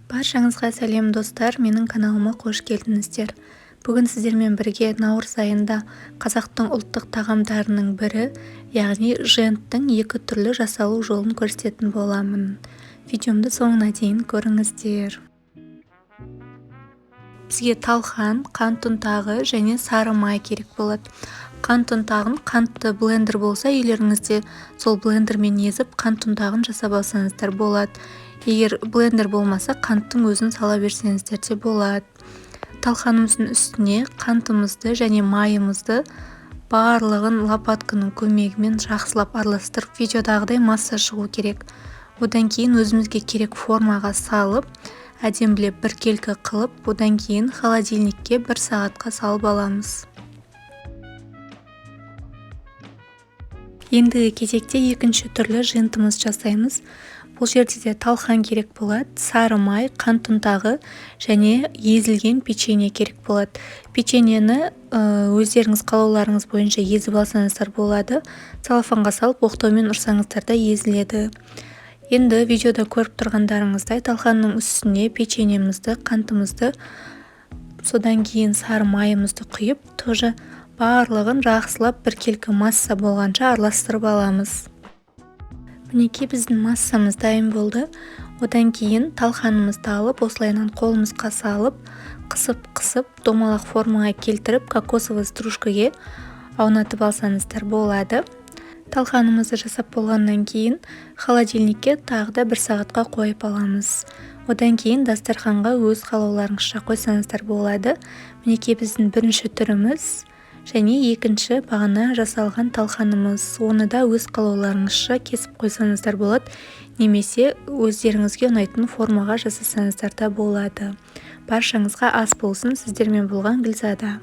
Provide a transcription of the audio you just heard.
Баршаңызға сәлем достар, менің каналыма қош келдіңіздер. Бүгін сіздермен бірге наурыз айында қазақтың ұлттық тағамдарының бірі, яғни женттің екі түрлі жасалу жолын көрсететін боламын. Видеомды соңына дейін көріңіздер. Бізге талқан, қант ұнтағы және сары май керек болады. Қант ұнтағын қантты блендер болса, үйлеріңізде сол блендермен езіп қант ұнтағын жасап алсаңыздар болады. Егер блендер болмаса, қанттың өзін сала берсеңіздер де болады. Талқанымыздың үстіне қантымызды және майымызды барлығын лопатканың көмегімен жақсылап араластырып, видеодағыдай масса шығу керек. Одан кейін өзімізге керек формаға салып, әдемілеп біркелкі қылып, одан кейін холодильникке 1 сағатқа салып аламыз. Ендігі кезекте екінші түрлі жентіміз жасаймыз. Бұл жерде де талқан керек болады, сары май, қант ұнтағы және езілген печенье керек болады. Печеньені өздеріңіз қалауларыңыз бойынша езіп алсаңыздар болады. Целлофанға салып оқтаумен ұрсаңыздар да езіледі. Енді видеода көріп тұрғандарыңыздай талқанның үстіне печеньемізді, қантымызды, содан кейін сары майымызды құйып, тоже барлығын жақсылап біркелкі масса болғанша араластырып аламыз. Мінекей біздің массамыз дайын болды. Одан кейін талқанымызды алып, осылайынан қолымызға салып, қысып, домалақ формаға келтіріп, кокосовый стружкаге аунатып алсаңыздар болады. Талқанымызды жасап болғаннан кейін холодильникке тағы да 1 сағатқа қойып аламыз. Одан кейін дастарханға өз қалауларыңызша қойсаңыздар болады. Мінекей біздің бірінші түріміз және екінші бағана жасалған талқанымыз. Оны да өз қалауларыңызша кесіп қойсаңыздар болады, немесе өздеріңізге ұнайтын формаға жасасаңыздар да болады. Баршаңызға ас болсын, сіздермен болған Гүлзада.